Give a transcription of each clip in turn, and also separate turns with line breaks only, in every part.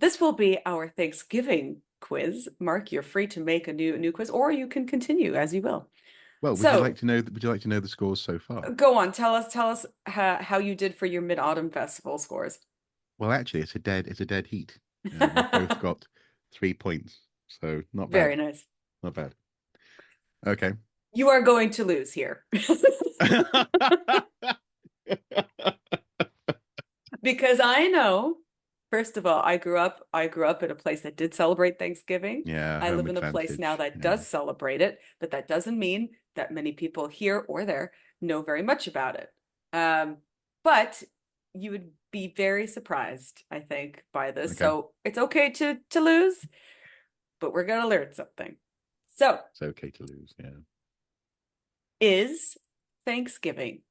This will be our Thanksgiving quiz. Mark, you're free to make a new quiz, or you can continue as you will.
Well,
So
would you like to know the scores so far?
go on, tell us how you did for your Mid-Autumn Festival scores.
Well, actually, it's a dead heat. We've both got 3 points, so not
Very
bad,
nice.
not bad. Okay.
You are going to lose here. Because I know, first of all, I grew up in a place that did celebrate Thanksgiving.
Yeah,
I
home
live in a place now
advantage.
that
Yeah.
does celebrate it, but that doesn't mean that many people here or there know very much about it. Um, but you would be very surprised, I think, by this.
Okay.
So it's okay to lose, but we're gonna learn something. So,
It's okay to lose. Yeah.
is Thanksgiving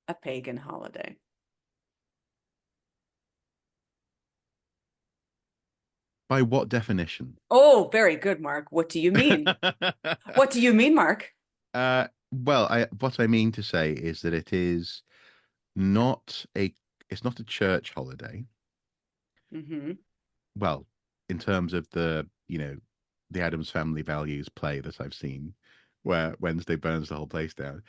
a pagan holiday?
By what definition?
Oh, very good, Mark. What do you mean? What do you mean, Mark?
Well, I what I mean to say is that not a it's not a church holiday.
Hmm.
Well, in terms of the Addams Family Values play that I've seen, where Wednesday burns the whole place down.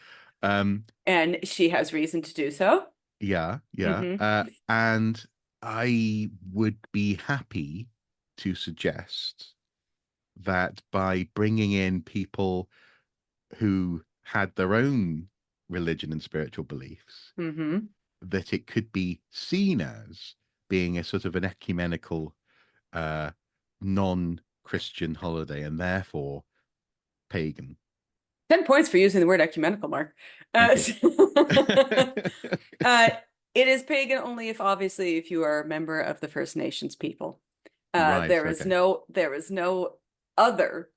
Um,
And she has reason to do so.
yeah, yeah.
Hmm.
And I would be happy to suggest that by bringing in people who had their own religion and spiritual beliefs,
Hmm.
that it could be seen as being a sort of an ecumenical, uh, non-Christian holiday and therefore pagan.
10 points for using the word ecumenical, Mark.
Thank
Uh,
you.
uh, it is pagan only if obviously if you are a member of the First Nations people.
Right. Okay.
There is no other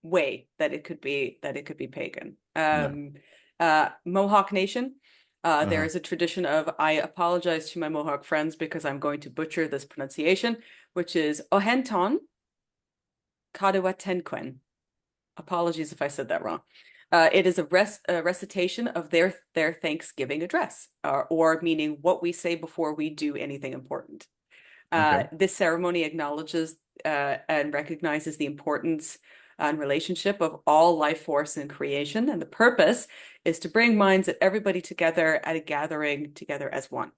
way that it could be pagan.
No.
Mohawk Nation. There
Uh-huh.
is a tradition of I apologize to my Mohawk friends because I'm going to butcher this pronunciation, which is Ohenton Kadawatenquen. Apologies if I said that wrong. It is a recitation of their Thanksgiving address, or meaning what we say before we do anything important.
Okay.
This ceremony acknowledges and recognizes the importance and relationship of all life force in creation, and the purpose is to bring minds of everybody together at a gathering together as one.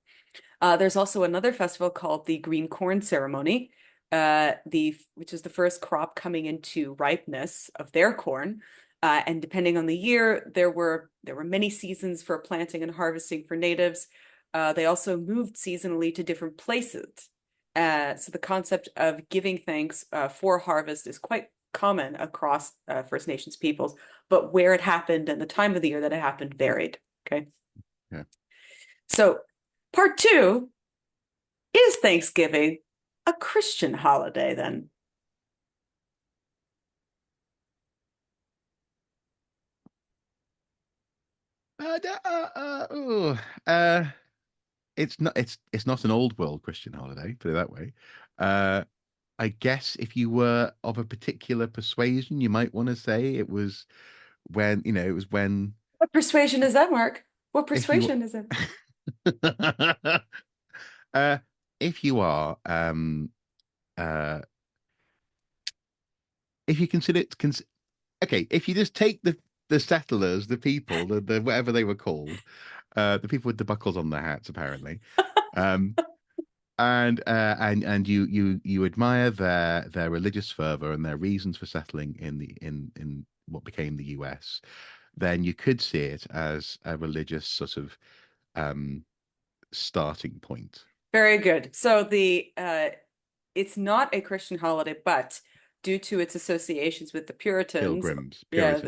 There's also another festival called the Green Corn Ceremony, which is the first crop coming into ripeness of their corn. And depending on the year, there were many seasons for planting and harvesting for natives. They also moved seasonally to different places. So the concept of giving thanks for harvest is quite common across First Nations peoples, but where it happened and the time of the year that it happened varied. Okay.
Yeah.
So part two, is Thanksgiving a Christian holiday then?
Oh, uh, it's not an old world Christian holiday, put it that way. Uh, I guess if you were of a particular persuasion, you might want to say it was when
What persuasion is that, Mark? What
if you
persuasion is it?
uh if you are uh if you consider it okay, if you just take the settlers, the people, the whatever they were called, the people with the buckles on their hats, apparently, um, and you admire their religious fervor and their reasons for settling in what became the US, then you could see it as a religious sort of um, starting point.
Very good. So the it's not a Christian holiday, but due to its associations with the Puritans,
Pilgrims,
yeah,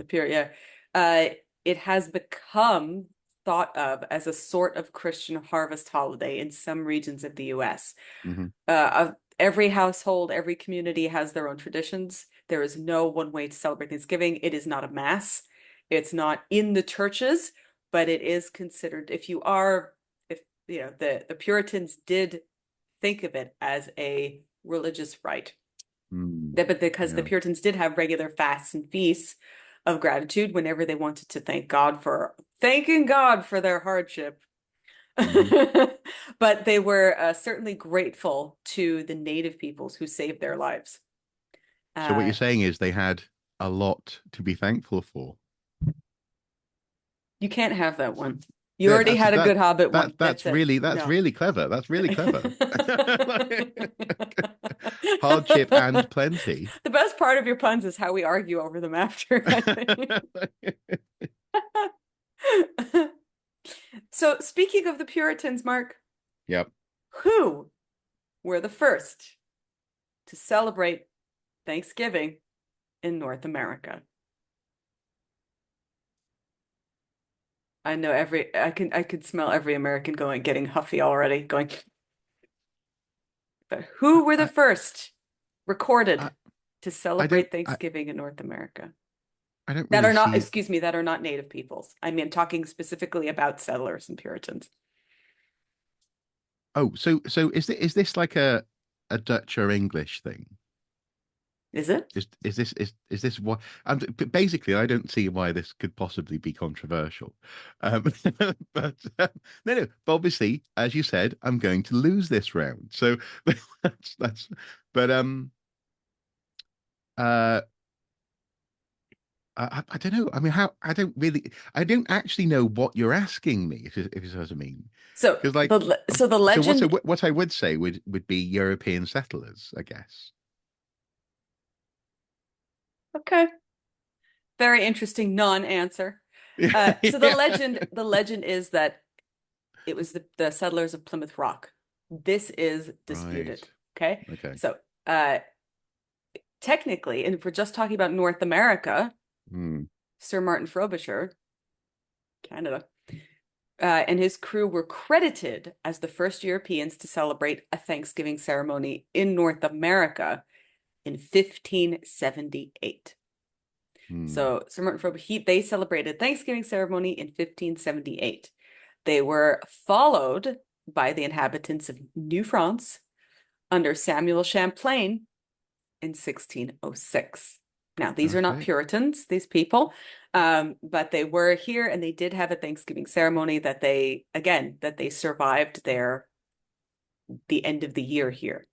Puritans, yeah.
uh, it has become thought of as a sort of Christian harvest holiday in some regions of the US.
Hmm.
Every household, every community has their own traditions. There is no one way to celebrate Thanksgiving. It is not a mass. It's not in the churches, but it is considered, if the Puritans did think of it as a religious rite.
Mm,
But because the
yeah.
Puritans did have regular fasts and feasts of gratitude whenever they wanted to thanking God for their hardship.
Hmm.
But they were certainly grateful to the native peoples who saved their lives.
So what
Uh,
you're saying is they had a lot to be thankful for.
you can't have that one. You
Yeah,
already had a good Hobbit one. That's it.
that's
No.
really clever. That's really clever. Hardship and plenty.
The best part of your puns is how we argue over them after, I think. So, speaking of the Puritans, Mark,
Yep.
who were the first to celebrate Thanksgiving in North America? I know I could smell every American getting huffy already, going, but who were the
I,
first
I,
recorded to
I don't
celebrate Thanksgiving in North America?
I don't
That
really
are not,
see.
excuse me, that are not native peoples. I mean, talking specifically about settlers and Puritans.
Oh, so is this like a Dutch or English thing?
Is it?
Is this what basically I don't see why this could possibly be controversial. Um, but no, but obviously, as you said, I'm going to lose this round. So that's but uh I don't know. I mean, how I don't actually know what you're asking me, if you see what I mean.
So
Because like
the
so
legend,
what I would say would be European settlers, I guess.
okay, very interesting non-answer. So
Yeah.
the legend is that it was the settlers of Plymouth Rock. This is
Right.
disputed. Okay.
Okay.
So technically, and if we're just talking about North America,
Hmm.
Sir Martin Frobisher, Canada, and his crew were credited as the first Europeans to celebrate a Thanksgiving ceremony in North America in 1578.
Hmm.
So Sir Martin Frobisher, they celebrated Thanksgiving ceremony in 1578. They were followed by the inhabitants of New France under Samuel Champlain in 1606. Now, these are not
Okay.
Puritans, these people, but they were here and they did have a Thanksgiving ceremony that that they survived the end of the year here.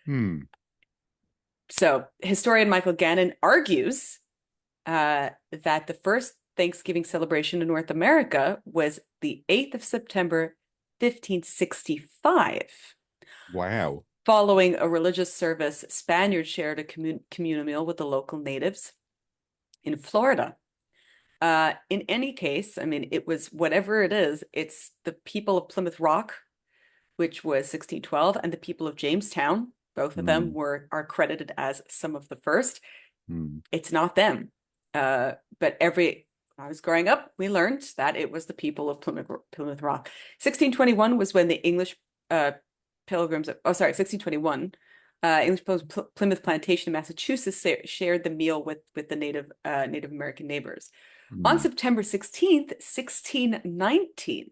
Hmm.
So historian Michael Gannon argues that the first Thanksgiving celebration in North America was the 8th of September, 1565.
Wow.
Following a religious service, Spaniards shared a communal meal with the local natives in Florida. In any case, I mean, it was whatever it is, it's the people of Plymouth Rock, which was 1612, and the people of Jamestown. Both of them
Hmm.
are credited as some of the first.
Hmm.
It's not them. But when I was growing up, we learned that it was the people of Plymouth Rock. 1621 was when the English pilgrims, oh, sorry, 1621, English Plymouth Plantation in Massachusetts shared the meal with the Native American neighbors. On
Hmm.
September 16th, 1619,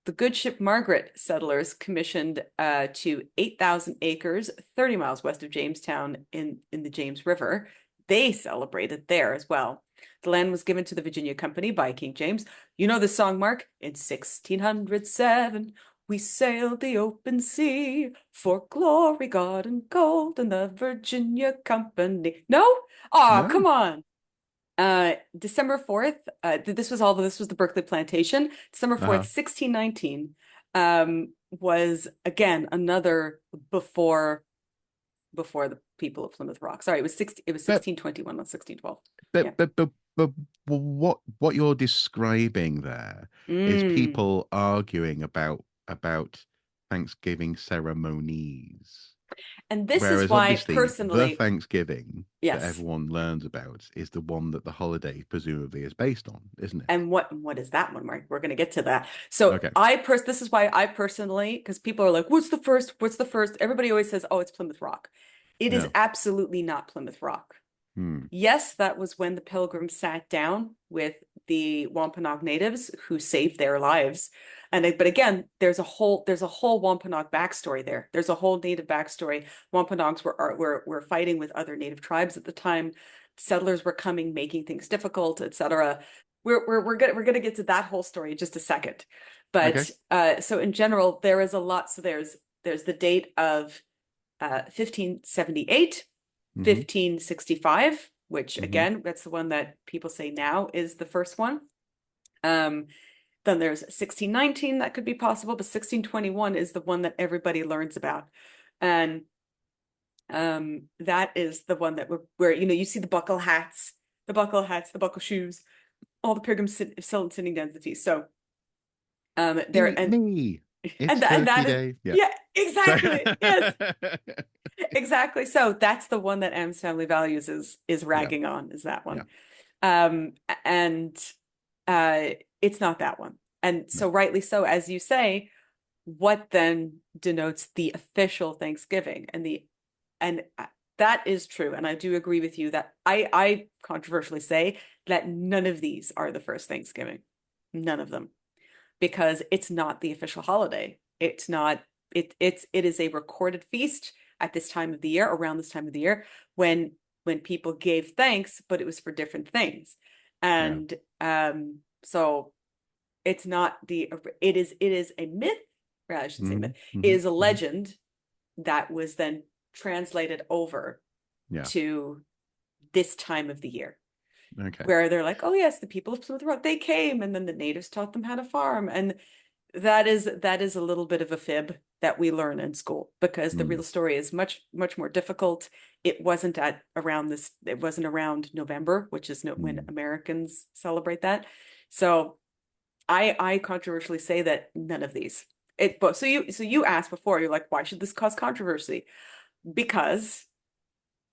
the good ship Margaret settlers commissioned to 8,000 acres, 30 miles west of Jamestown in the James River. They celebrated there as well. The land was given to the Virginia Company by King James. You know the song, Mark? In 1607, we sailed the open sea for glory, God, and gold, and the Virginia Company. No? Aw,
No.
come on. December 4th, this was the Berkeley Plantation. December 4th,
Uh-huh.
1619, was again another before before the people of Plymouth Rock. Sorry, it was
But
1621, not 1612.
but
Yeah.
but but but what you're describing there is
Mm.
people arguing about Thanksgiving ceremonies.
And this is
Whereas
why
obviously the
personally,
Thanksgiving that
yes.
everyone learns about is the one that the holiday presumably is based on, isn't it?
And what is that one, Mark? We're going to get to that. So
Okay.
this is why I personally, because people are like, what's the first? What's the first? Everybody always says, oh, it's Plymouth Rock. It is
No.
absolutely not Plymouth Rock.
Hmm.
Yes, that was when the Pilgrims sat down with the Wampanoag natives who saved their lives. But again, there's a whole Wampanoag backstory there. There's a whole native backstory. Wampanoags were fighting with other native tribes at the time. Settlers were coming, making things difficult, etc. We're gonna get to that whole story in just a second.
Okay.
But so in general, there is a lot. So there's the date of 1578,
Hmm.
1565, which
Hmm.
again, that's the one that people say now is the first one. Um, then there's 1619 that could be possible, but 1621 is the one that everybody learns about. And that is the one that where you see the buckle hats, the buckle shoes, all the pilgrims sitting down to the feast. So there
Eat me. It's
and
Turkey
that is,
Day. Yeah.
yeah,
So
exactly. Yes, exactly. So that's the one that M's Family Values is
yeah,
ragging on, is that
yeah.
one. Um, and uh it's not that one. And
No.
so rightly so, as you say, what then denotes the official Thanksgiving and that is true. And I do agree with you that I controversially say that none of these are the first Thanksgiving. None of them. Because it's not the official holiday. It's not it is a recorded feast at this time of the year, around this time of the year, when people gave thanks, but it was for different things.
Yeah.
And so it's not it is a myth, or I should say
Hmm.
myth, it
Hmm.
is a
Hmm.
legend that was then translated over
Yeah.
to this time of the year,
Okay.
where they're like, oh yes, the people of Plymouth Rock, they came, and then the natives taught them how to farm. And that is a little bit of a fib that we learn in school, because the
Mm.
real story is much much more difficult. It wasn't around November, which is no, when
Mm.
Americans celebrate that. So I controversially say that none of these. But so you asked before, you're like, why should this cause controversy? Because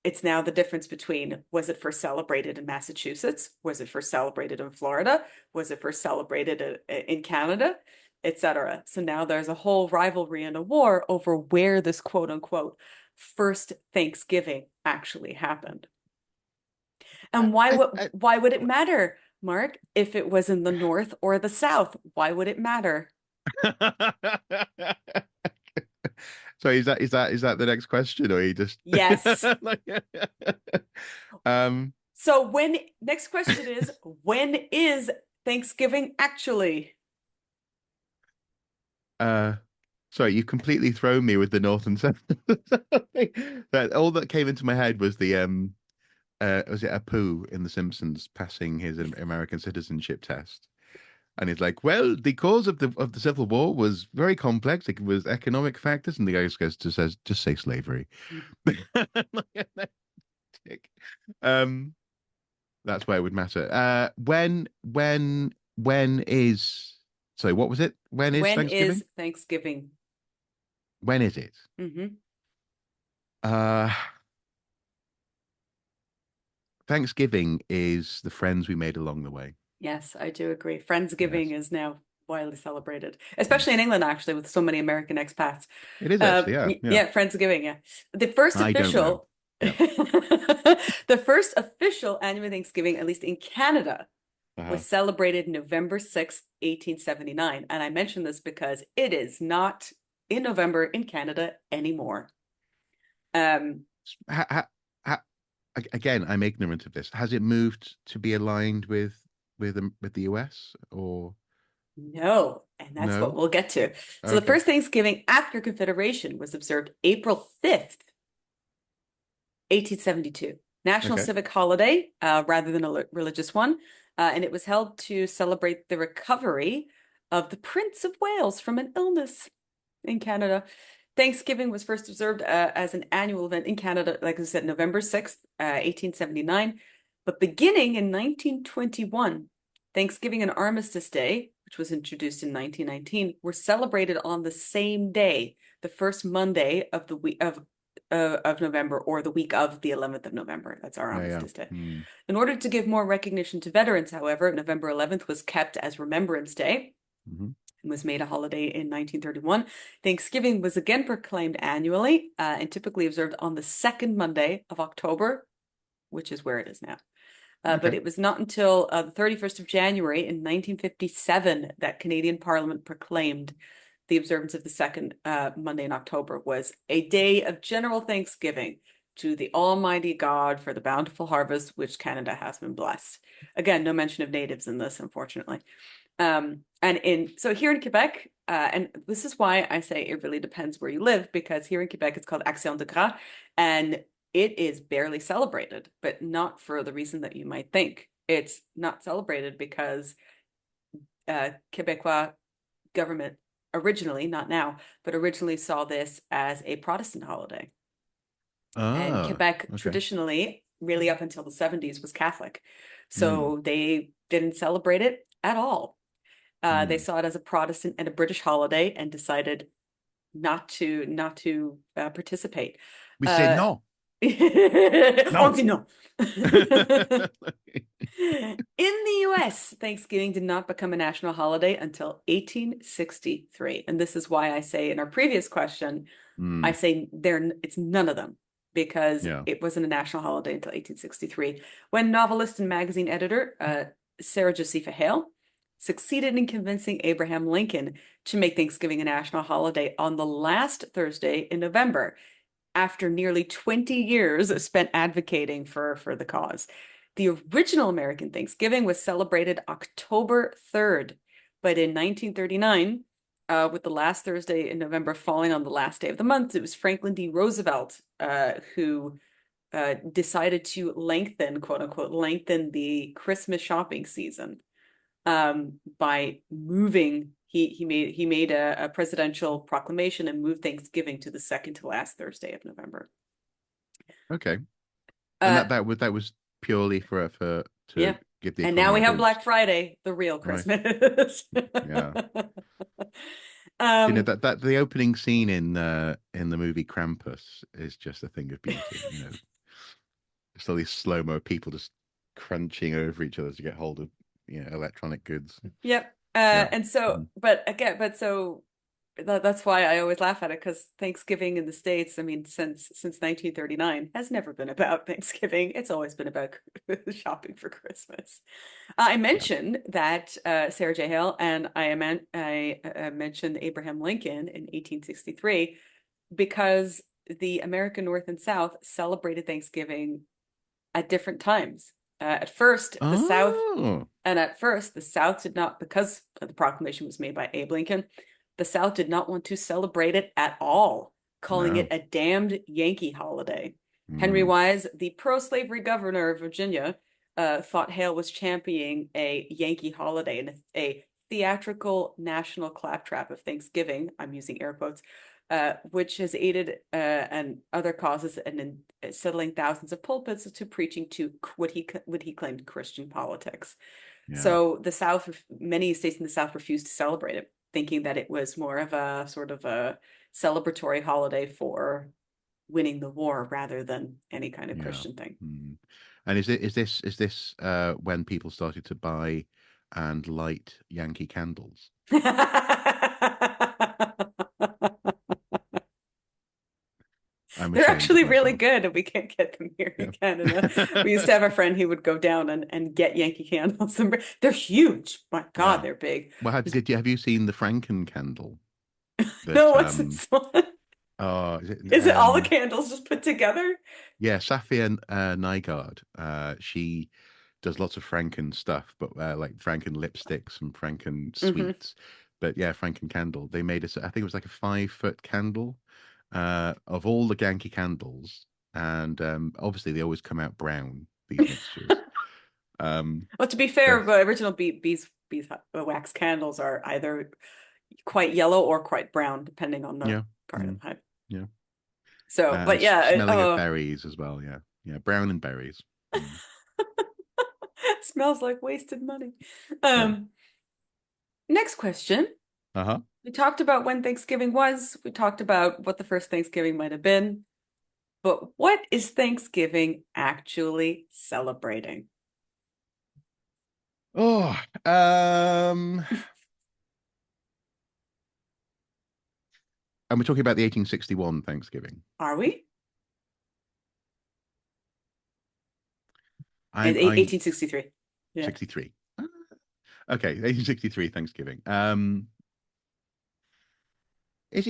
it's now the difference between, was it first celebrated in Massachusetts? Was it first celebrated in Florida? Was it first celebrated in Canada, etc.? So now there's a whole rivalry and a war over where this quote unquote first Thanksgiving actually happened. And
I,
why would it matter, Mark, if it was in the North or the South? Why would it matter?
So is that the next question, or you just
Yes.
like um
So next question is, when is Thanksgiving actually?
uh sorry, you completely thrown me with the North and South. That all that came into my head was the was it Apu in The Simpsons passing his American citizenship test? And he's like, well, the cause of the Civil War was very complex. It was economic factors, and the guy just says, just say slavery. Um, that's why it would matter. When is, sorry, what was it? When is
When
Thanksgiving?
is Thanksgiving?
When is it?
Hmm.
Uh, Thanksgiving is the friends we made along the way.
Yes, I do agree. Friendsgiving
Yes.
is now widely celebrated,
Mm.
especially in England, actually, with so many American expats.
It is actually, yeah, yeah.
Yeah, Friendsgiving, yeah. The first
I don't know.
official,
Yeah.
the first official annual Thanksgiving, at least in Canada,
Uh-huh.
was celebrated November 6th, 1879. And I mention this because it is not in November in Canada anymore. Um,
Ha, ha, ha, again, I'm ignorant of this. Has it moved to be aligned with the US or
No, and that's what
no?
we'll get to. So the
Okay.
first Thanksgiving after Confederation was observed April 5th, 1872. National
Okay.
civic holiday, rather than a religious one. And it was held to celebrate the recovery of the Prince of Wales from an illness in Canada. Thanksgiving was first observed as an annual event in Canada, like I said, November 6th, 1879. But beginning in 1921, Thanksgiving and Armistice Day, which was introduced in 1919, were celebrated on the same day, the first Monday of the week of November, or the week of the 11th of November. That's our
Yeah, yeah.
Armistice Day.
Hmm.
In order to give more recognition to veterans, however, November 11th was kept as Remembrance Day
Hmm.
and was made a holiday in 1931. Thanksgiving was again proclaimed annually and typically observed on the second Monday of October, which is where it is now. But
Okay.
it was not until the 31st of January in 1957 that Canadian Parliament proclaimed the observance of the second Monday in October was a day of general thanksgiving to the Almighty God for the bountiful harvest which Canada has been blessed. Again, no mention of natives in this, unfortunately. So here in Quebec, and this is why I say it really depends where you live, because here in Quebec it's called Action de Gras, and it is barely celebrated, but not for the reason that you might think. It's not celebrated because Quebecois government originally, not now, but originally saw this as a Protestant holiday. And
Ah,
Quebec
okay.
traditionally, really up until the 70s, was Catholic.
Mm,
So they didn't celebrate it at all. They
mm.
saw it as a Protestant and a British holiday and decided not to participate.
We say
Uh,
no,
on
no.
dit non. In the US, Thanksgiving did not become a national holiday until 1863. And this is why I say in our previous question, I
Mm,
say it's none of them because
yeah.
it wasn't a national holiday until 1863 when novelist and magazine editor Sarah Josepha Hale succeeded in convincing Abraham Lincoln to make Thanksgiving a national holiday on the last Thursday in November after nearly 20 years spent advocating for the cause. The original American Thanksgiving was celebrated October 3rd, but in 1939, with the last Thursday in November falling on the last day of the month, it was Franklin D. Roosevelt who decided to lengthen, quote unquote, lengthen the Christmas shopping season by moving. He made a presidential proclamation and moved Thanksgiving to the second to last Thursday of November.
Okay. And
Uh,
that was purely for to
yeah.
give the
And now
economy
we
a
have Black
boost.
Friday, the real
Right.
Christmas.
Yeah. You know
Um,
that the opening scene in the movie Krampus is just a thing of beauty. Just all these slow-mo people just crunching over each other to get hold of, electronic goods.
yep.
Yeah.
And so,
Mhm.
but again, but so that's why I always laugh at it because Thanksgiving in the States, I mean, since 1939, has never been about Thanksgiving. It's always been about shopping for Christmas. I
Yeah.
mentioned that Sarah J. Hale and I mentioned Abraham Lincoln in 1863 because the American North and South celebrated Thanksgiving at different times. At first, the South
Oh,
at first, the South did not, because the proclamation was made by Abe Lincoln, the South did not want to celebrate it at all, calling it
no.
a damned Yankee holiday. Henry
Mm,
Wise, the pro-slavery governor of Virginia, thought Hale was championing a Yankee holiday and a theatrical national claptrap of Thanksgiving. I'm using air quotes, which has aided and other causes and in settling thousands of pulpits to preaching to what he claimed Christian politics.
yeah.
So the South, many states in the South refused to celebrate it, thinking that it was more of a sort of a celebratory holiday for winning the war rather than any kind of
Yeah.
Christian thing.
Mm. And is this when people started to buy and light Yankee candles? I'm
They're
ashamed of
actually really
myself.
good, and we can't get them here in
Yeah.
Canada. We used to have a friend who would go down and get Yankee candles. And they're huge. My God,
Yeah.
they're big.
Well, have you seen the Franken candle?
No,
That
what's this one?
is it
Is it all the candles just put together?
yeah, Safia Nygaard. She does lots of Franken stuff, but like Franken lipsticks and Franken
Hmm.
sweets. But yeah, Franken candle. They made I think it was like a 5 foot candle of all the Yankee candles, and obviously they always come out brown. These mixtures.
Well, to be
But
fair, the original bees wax candles are either quite yellow or quite brown, depending on the
yeah,
part of
mm,
the pipe.
yeah,
So,
and
but yeah,
smelling of berries as well. Yeah, yeah, brown and berries. Mm.
smells like wasted money.
Yeah.
Um, Next question.
Uh-huh.
We talked about when Thanksgiving was. We talked about what the first Thanksgiving might have been. But what is Thanksgiving actually celebrating?
Oh, and we're talking about the 1861 Thanksgiving.
Are we? And
I'm
1863. Yeah.
63. Okay, 1863 Thanksgiving. Is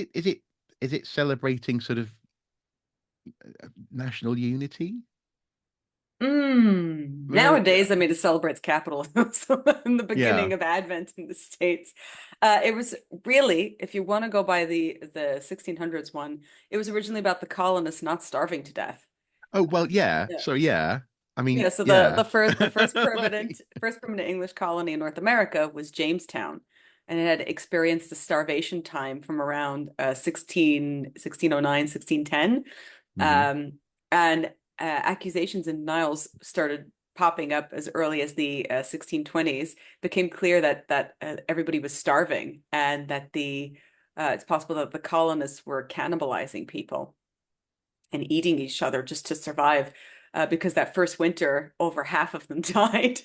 it celebrating sort of national unity? Yeah.
Nowadays, I mean, it celebrates capitalism. So in the
Yeah.
beginning of Advent in the States, it was really, if you want to go by the 1600s one, it was originally about the colonists not starving to death.
Oh, well, yeah.
Yeah.
So yeah. I
Yeah,
mean,
so
yeah.
the first
Like,
permanent English colony in North America was Jamestown, and it had experienced the starvation time from around 1609, 1610.
mhm.
Um, and accusations and denials started popping up as early as the 1620s. Became clear that everybody was starving, and that the it's possible that the colonists were cannibalizing people and eating each other just to survive, because that first winter, over half of them died.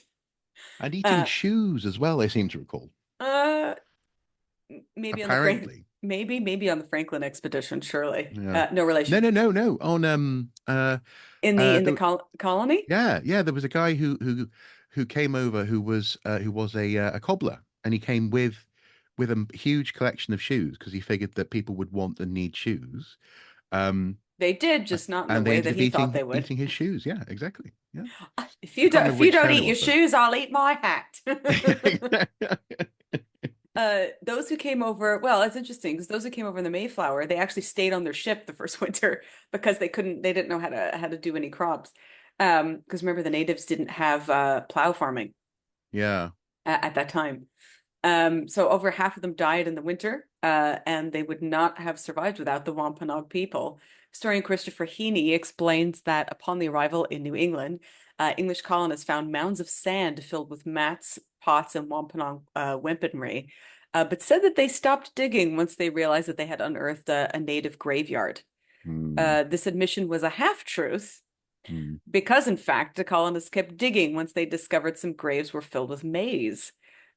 And eating
Uh,
shoes as well, I seem to recall.
uh, maybe on the
Apparently.
maybe on the Franklin expedition, surely.
Yeah.
No
No,
relation.
no, no, no. On
In the
the
colony,
yeah, yeah, there was a guy who came over who was a cobbler, and he came with a huge collection of shoes because he figured that people would want and need shoes. Um,
they did, just not in the
and they
way
ended
that
up
he thought they
eating
would.
eating his shoes. Yeah, exactly. Yeah. I can't remember
If you
which
don't
town it
eat your
was though.
shoes, I'll eat my hat. Those who came over, well, it's interesting because those who came over in the Mayflower, they actually stayed on their ship the first winter because they didn't know how to do any crops. Because remember, the natives didn't have plow farming
Yeah.
at that time. So over half of them died in the winter, and they would not have survived without the Wampanoag people. Historian Christopher Heaney explains that upon the arrival in New England, English colonists found mounds of sand filled with mats, pots, and Wampanoag weaponry, but said that they stopped digging once they realized that they had unearthed a native graveyard.
Hmm.
This admission was a half-truth
Hmm.
because, in fact, the colonists kept digging once they discovered some graves were filled with maize.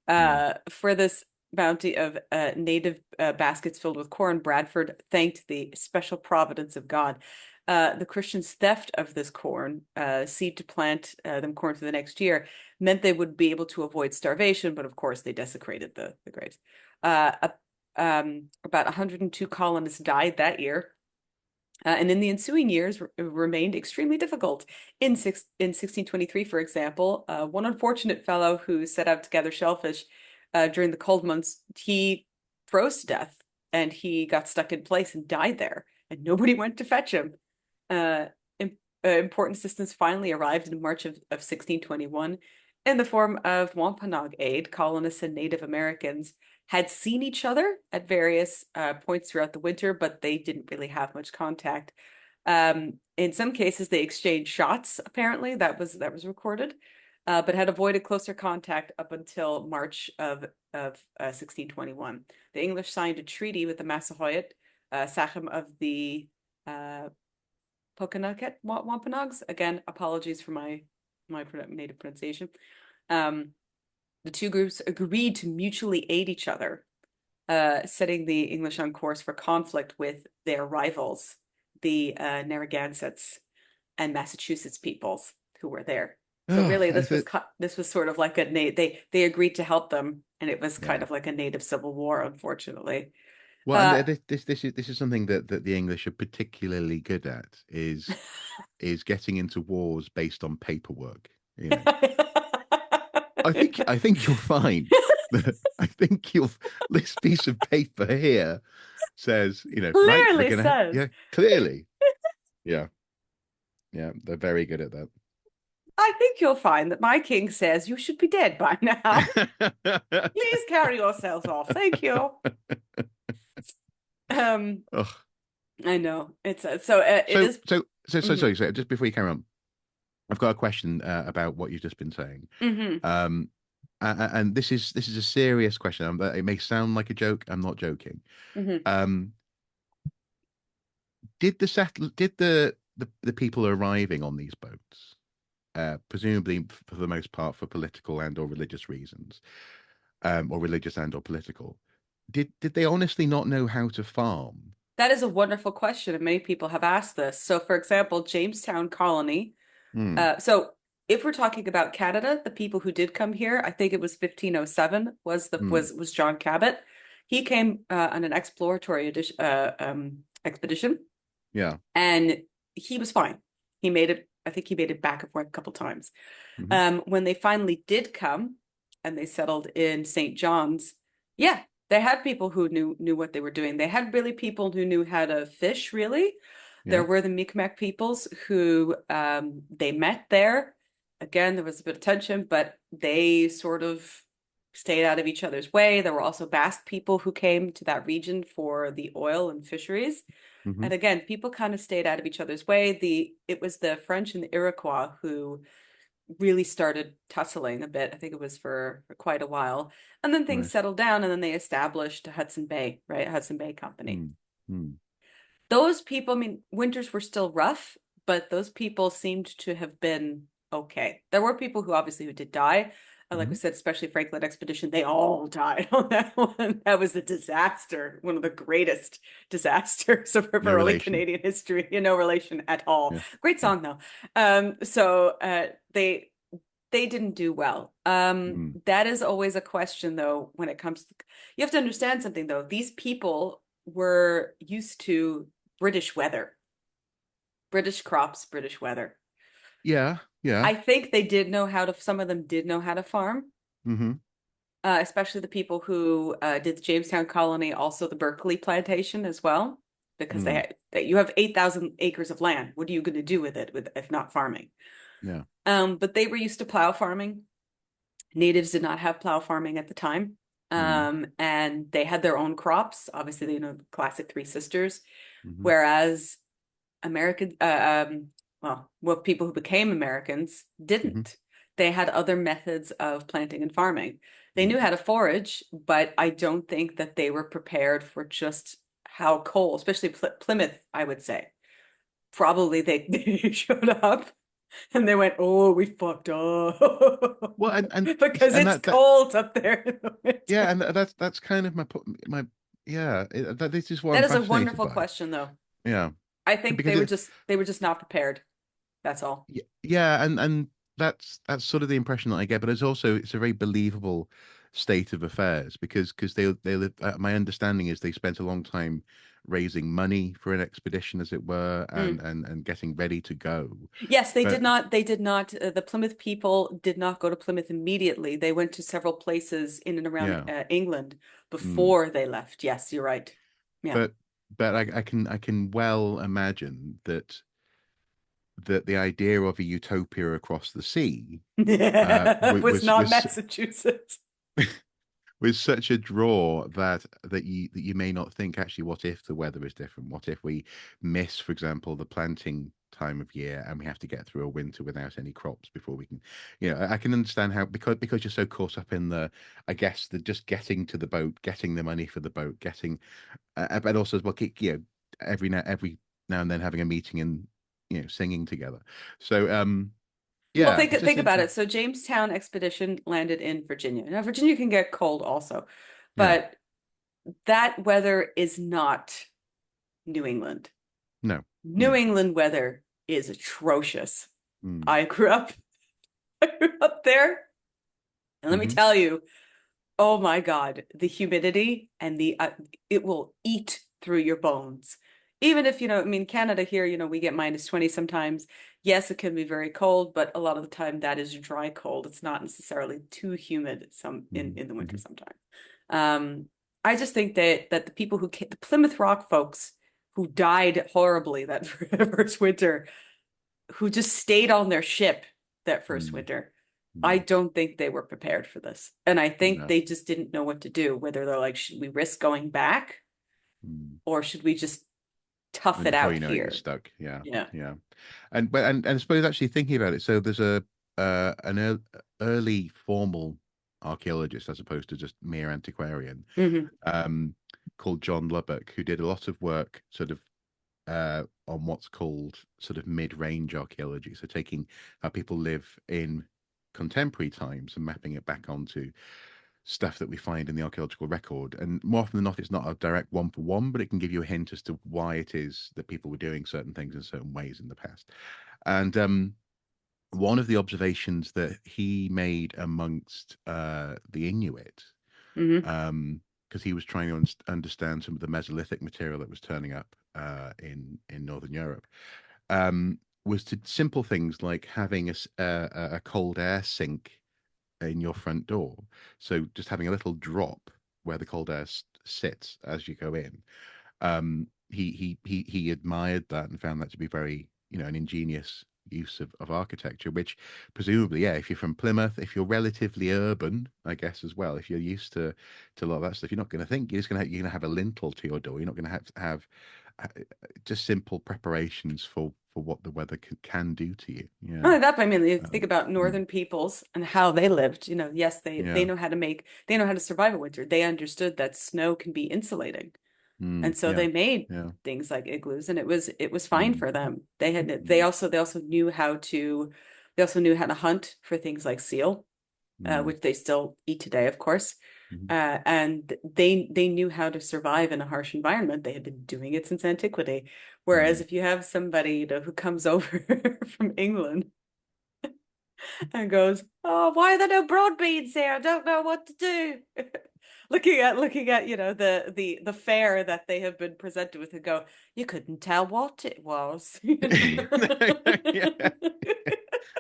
Yeah.
For this bounty of native baskets filled with corn, Bradford thanked the special providence of God. The Christians' theft of this corn, seed to plant them corn for the next year, meant they would be able to avoid starvation, but of course they desecrated the graves. About 102 colonists died that year. And in the ensuing years remained extremely difficult. In 1623, for example, one unfortunate fellow who set out to gather shellfish during the cold months, he froze to death and he got stuck in place and died there, and nobody went to fetch him. Uh, Important assistance finally arrived in March of 1621 in the form of Wampanoag aid. Colonists and Native Americans had seen each other at various points throughout the winter, but they didn't really have much contact. In some cases, they exchanged shots. Apparently, that was recorded, but had avoided closer contact up until March of 1621. The English signed a treaty with the Massasoit, Sachem of the uh, Wampanoags. Again, apologies for my native pronunciation. Um, the two groups agreed to mutually aid each other, setting the English on course for conflict with their rivals, the Narragansetts and Massachusetts peoples who were there. So
Oh,
really,
I
this was sort of like they agreed to help them, and it was kind
yeah.
of like a native civil war, unfortunately.
Well, and
Uh,
this is something that the English are particularly good at is getting into wars based on paperwork. You know, I think you'll find that I think you'll this piece of paper here says, right, we're
Clearly
gonna
says.
yeah, clearly. Yeah, yeah, they're very good at
I think you'll find that my king says you should be dead by now.
that.
Please carry yourselves off. Thank you. Um,
Ugh.
I know it's so it
So,
is.
sorry.
Mhm,
So, just before you carry on, I've got a question about what you've just been saying.
mhm,
Um, and this is a serious question. It may sound like a joke. I'm not joking.
mhm.
Um, did the people arriving on these boats, presumably for the most part for political and or religious reasons, or religious and or political, did they honestly not know how to farm?
That is a wonderful question, and many people have asked this. So, for example, Jamestown Colony.
Hmm.
So, if we're talking about Canada, the people who did come here, I think it was 1507
Hmm.
was John Cabot. He came on an expedition,
Yeah.
and he was fine. He made it I think he made it back and forth a couple times.
Hmm.
When they finally did come and they settled in St. John's, yeah, they had people who knew what they were doing. They had really people who knew how to fish, really. There
Yeah.
were the Mi'kmaq peoples who they met there. Again, there was a bit of tension, but they sort of stayed out of each other's way. There were also Basque people who came to that region for the oil and fisheries.
Hmm.
And again, people kind of stayed out of each other's way. It was the French and the Iroquois who really started tussling a bit. I think it was for quite a while. And then things
Right.
settled down and then they established Hudson Bay, right? Hudson Bay Company.
Mm. Mm.
Those people, I mean, winters were still rough, but those people seemed to have been okay. There were people who obviously who did die. Like we
Hmm.
said, especially Franklin expedition, they all died on that one. That was a disaster, one of the greatest disasters of
No
early
relation.
Canadian history. No relation at all.
Yeah.
Great
Yeah.
song though. They didn't do well.
Mm.
That is always a question though when it comes to, you have to understand something though. These people were used to British weather, British crops, British weather.
Yeah. Yeah.
I think they did know how to, some of them did know how to farm,
Hmm.
especially the people who did the Jamestown colony, also the Berkeley plantation as well, because
Mm.
you have 8,000 acres of land. What are you going to do with it if not farming?
Yeah.
But they were used to plow farming. Natives did not have plow farming at the time.
Mm.
And they had their own crops, obviously, the classic Three Sisters,
Hmm.
whereas American, well, people who became Americans
Hmm.
didn't. They had other methods of planting and farming. They knew
Mm.
how to forage, but I don't think that they were prepared for just how cold, especially Plymouth, I would say. Probably they showed up and they went, "Oh, we fucked up,"
Well,
because
and
it's
that
cold up there in the
yeah,
winter.
and that's kind of my yeah. This is what I'm
That is a
fascinated
wonderful
by.
question, though.
Yeah,
I think
because it
they were just not prepared. That's all.
yeah, and that's sort of the impression that I get. But it's a very believable state of affairs because they live. My understanding is they spent a long time raising money for an expedition, as it were,
Mm.
and getting ready to go.
Yes, they did
But
not. They did not. The Plymouth people did not go to Plymouth immediately. They went to several places in and around
yeah.
England
Mm.
before they left. Yes, you're right. Yeah.
But I can well imagine that the idea of a utopia across the sea
It was not
was
Massachusetts.
was such a draw that you may not think actually what if the weather is different, what if we miss, for example, the planting time of year and we have to get through a winter without any crops before we can, I can understand how, because you're so caught up in the, I guess, the just getting to the boat, getting the money for the boat, getting but also as well, every now and then having a meeting and singing together. So
Well,
yeah, it's just
think about
interesting.
it. So Jamestown expedition landed in Virginia. Now, Virginia can get cold also,
Yeah.
but that weather is not New England.
No.
New
No.
England weather is atrocious.
Mm.
I grew up, I grew up there, and let me
Hmm.
tell you, oh my God, the humidity and the it will eat through your bones. Even if, I mean, Canada here, we get -20 sometimes. Yes, it can be very cold, but a lot of the time that is dry cold. It's not necessarily too humid
Hmm.
in the winter
Hmm.
sometimes. Um, I just think that the people the Plymouth Rock folks who died horribly that first winter, who just stayed on their ship that first
Mm.
winter, I
Mm.
don't think they were prepared for this. And I think
No.
they just didn't know what to do, whether they're like, should we risk going back
Mm.
or should we just tough
And
it
before
out
you know it, you're
here?
stuck. Yeah.
Yeah.
Yeah. And I suppose actually thinking about it, so there's early formal archaeologist as opposed to just mere antiquarian,
Hmm.
um, called John Lubbock, who did a lot of work sort of on what's called sort of mid-range archaeology. So taking how people live in contemporary times and mapping it back onto stuff that we find in the archaeological record. And more often than not, it's not a direct one for one, but it can give you a hint as to why it is that people were doing certain things in certain ways in the past. And one of the observations that he made amongst the Inuit,
Hmm.
because he was trying to understand some of the Mesolithic material that was turning up in Northern Europe, was to simple things like having a cold air sink in your front door. So just having a little drop where the cold air sits as you go in. He admired that and found that to be very, an ingenious use of architecture, which presumably, yeah, if you're from Plymouth, if you're relatively urban, I guess as well, if you're used to a lot of that stuff, you're not going to think you're going to have a lintel to your door. You're not going to have uh, just simple preparations for what the weather can do to you.
Not
Yeah.
only that, but I mean, you think
Um,
about
mm,
northern peoples and how they lived. Yes, they
yeah.
know how to they know how to survive a winter. They understood that snow can be insulating. And so
Yeah.
they made
Yeah.
things like igloos, and it was fine
Mm,
for them.
mm,
They also knew how to hunt for things like seal,
mm,
which they still eat today, of course.
mm,
And they knew how to survive in a harsh environment. They had been doing it since antiquity. Whereas
mm.
if you have somebody, who comes over from England and goes, "Oh, why are there no broad beans here? I don't know what to do." Looking at the fare that they have been presented with and go, "You couldn't tell what it was."
Yeah.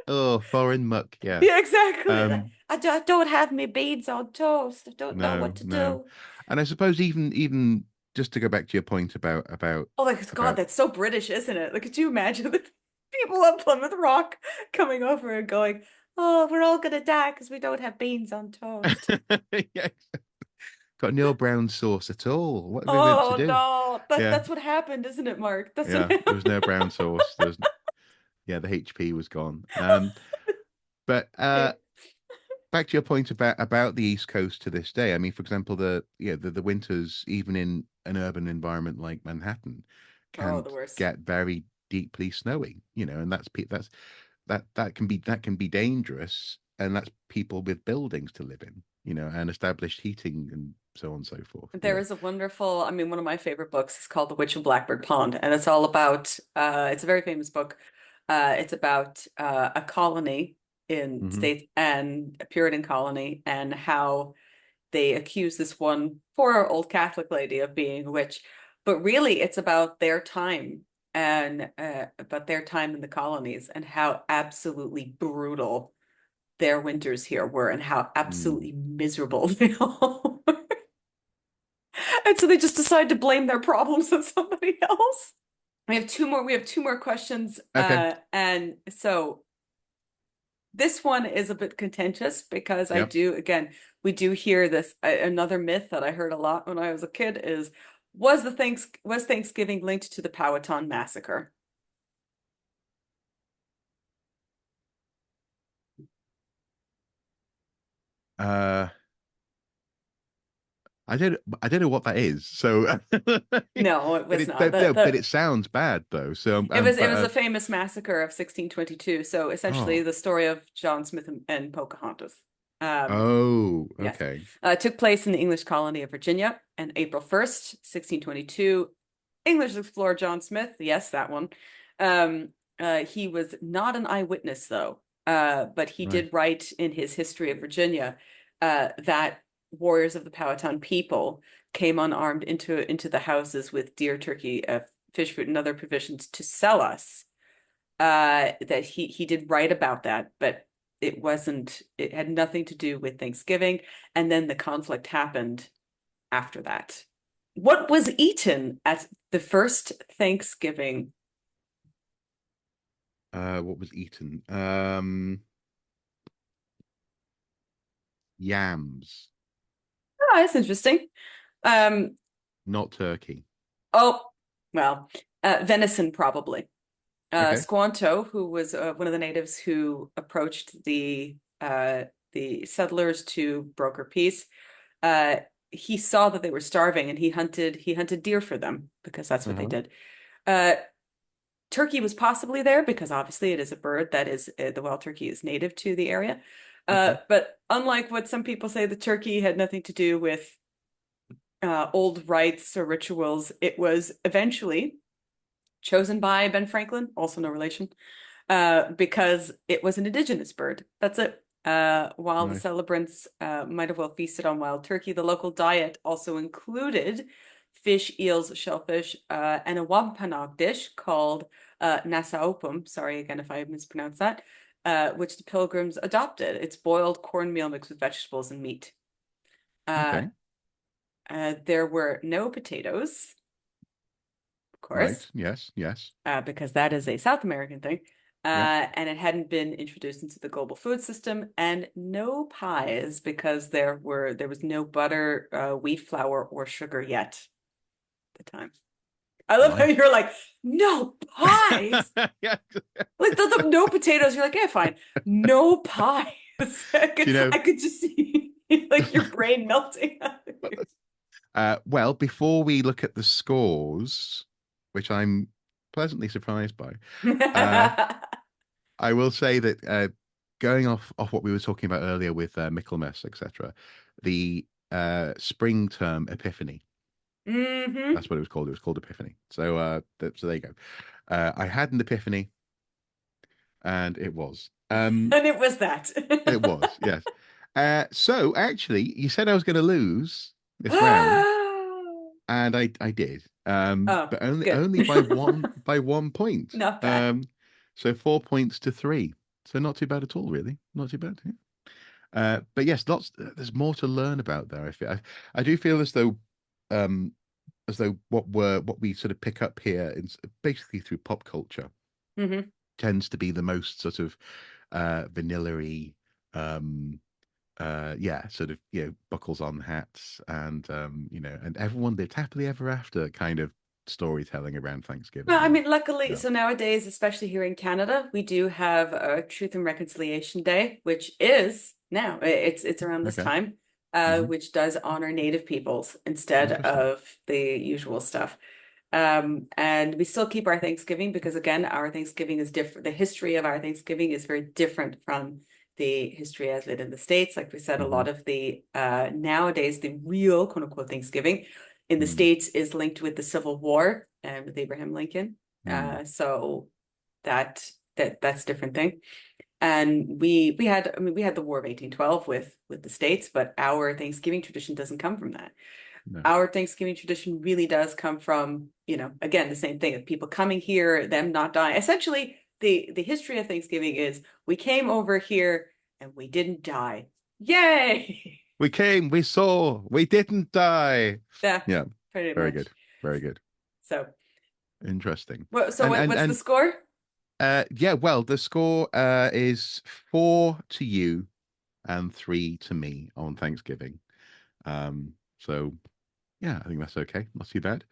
Oh, foreign muck. Yeah.
Yeah, exactly.
Um,
I don't have my beans on toast. I don't know
no,
what to
no.
do.
And I suppose even just to go back to your point
Oh, like God,
about
that's so British, isn't it? Like, could you imagine the people on Plymouth Rock coming over and going, "Oh, we're all gonna die because we don't have beans on toast."
yeah, got no brown sauce at all. What are we meant to
Oh
do?
no,
Yeah,
that's what happened, isn't it, Mark? That's what
yeah. There was
happened.
no brown sauce. Yeah, the HP was gone. But back to your point about the East Coast to this day. I mean, for example, the winters, even in an urban environment like Manhattan,
Oh,
can
the worst.
get very deeply snowy. And that can be dangerous, and that's people with buildings to live in. And established heating and so on and so forth.
There is a wonderful, I mean, one of my favorite books is called The Witch of Blackbird Pond, and it's all about, it's a very famous book. It's about a colony in
Hmm.
States and a Puritan colony and how they accuse this one poor old Catholic lady of being a witch. But really, it's about their time and about their time in the colonies and how absolutely brutal their winters here were and how
Mm.
absolutely miserable they all were. And so they just decide to blame their problems on somebody else. We have two more questions.
Okay.
And so this one is a bit contentious because
Yep.
we do hear this. Another myth that I heard a lot when I was a kid is, was Thanksgiving linked to the Powhatan massacre?
Uh, I don't know what that is. So, but
No, it was not.
no, but it sounds bad though. So,
It was a famous massacre of 1622. So essentially
oh,
the story of John Smith and Pocahontas. Um,
oh,
yes.
okay,
It took place in the English colony of Virginia on April 1st, 1622. English explorer John Smith, yes, that one. Um, he was not an eyewitness though, but he
right.
did write in his History of Virginia that warriors of the Powhatan people came unarmed into the houses with deer, turkey, fish food, and other provisions to sell us. That he did write about that, but it had nothing to do with Thanksgiving. And then the conflict happened after that. What was eaten at the first Thanksgiving?
What was eaten? Yams,
Oh, that's interesting. Um,
not turkey.
oh, well, venison probably.
Okay.
Squanto, who was one of the natives who approached the settlers to broker peace, uh, he saw that they were starving and he hunted deer for them because that's what they
Uh-huh.
did. Turkey was possibly there because obviously it is a bird that is the wild turkey is native to the area.
Okay.
But unlike what some people say, the turkey had nothing to do with old rites or rituals. It was eventually chosen by Ben Franklin, also no relation, because it was an indigenous bird. That's it. While the
Right.
celebrants might have well feasted on wild turkey, the local diet also included fish, eels, shellfish, and a wampanoag dish called Nasaopum, sorry again if I mispronounced that, which the pilgrims adopted. It's boiled cornmeal mixed with vegetables and meat. Uh,
Okay.
there were no potatoes, of
Right.
course,
Yes. Yes.
because that is a South American thing.
Yep.
And it hadn't been introduced into the global food system, and no pies because there was no butter, wheat flour, or sugar yet at the time. I love how
Right.
you're like, no pies.
Yeah.
Like the no potatoes. You're like, yeah, fine. No pies.
Do you know?
I could just see like your brain melting.
Well, before we look at the scores, which I'm pleasantly surprised by, uh, I will say that going off what we were talking about earlier with Michaelmas, etc., the spring term Epiphany.
Hmm.
That's what it was called. It was called Epiphany. So there you go. I had an epiphany, and it was.
And it was that.
It was, yes. So actually, you said I was going to lose this round, and I did.
Oh,
But only
good.
by 1 point.
Not bad.
So 4 points to three. So not too bad at all, really. Not too bad. Yeah. But yes, lots. There's more to learn about there. I do feel um, as though what we sort of pick up here is basically through pop culture
Hmm.
tends to be the most sort of vanilla-y, yeah, sort of, buckles on hats and and everyone lived happily ever after kind of storytelling around
Well,
Thanksgiving.
I mean, luckily,
Yeah.
so nowadays, especially here in Canada, we do have a Truth and Reconciliation Day, which is now it's around this
Okay.
time,
Hmm.
which does honor Native peoples instead
Interesting.
of the usual stuff. And we still keep our Thanksgiving because again, our Thanksgiving is different. The history of our Thanksgiving is very different from the history as it in the States. Like we said, a
Hmm.
lot of the nowadays the real quote unquote Thanksgiving in the
Mm.
States is linked with the Civil War and with Abraham Lincoln.
Mm.
So that's a different thing. And we had, I mean, we had the War of 1812 with the States, but our Thanksgiving tradition doesn't come from that.
No.
Our Thanksgiving tradition really does come from, again, the same thing of people coming here, them not dying. Essentially, the history of Thanksgiving is we came over here and we didn't die. Yay!
We came, we saw, we didn't die.
Yeah,
Yeah.
pretty
Very
much.
good. Very good.
So,
Interesting.
so
And and
what's the
and
score?
yeah, well, the score is 4 to you and 3 to me on Thanksgiving. So yeah, I think that's okay. Not too bad.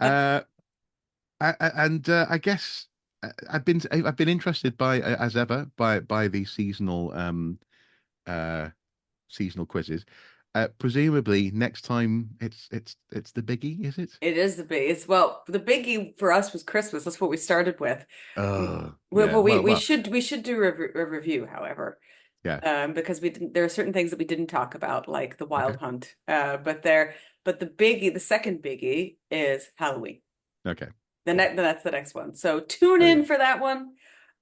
Uh, and I guess I've been interested by as ever by these uh seasonal quizzes. Presumably next time it's the biggie, is it?
It is the biggest. Well, the biggie for us was Christmas. That's what we started with.
Oh yeah.
Well, we
Well,
should do a review, however,
yeah.
because we didn't. There are certain things that we didn't talk about, like the
Okay.
Wild Hunt. But the second biggie is Halloween.
Okay. Cool.
Then that's the next one. So tune
Very
in
good.
for that one.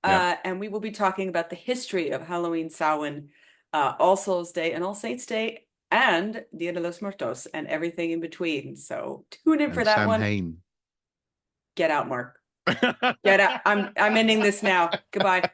Yeah.
And we will be talking about the history of Halloween, Samhain, All Souls Day, and All Saints Day, and Dia de los Muertos, and everything in between. So tune in for
And
that
Sam
one.
Hain.
Get out, Mark. Get out. I'm ending this now. Goodbye.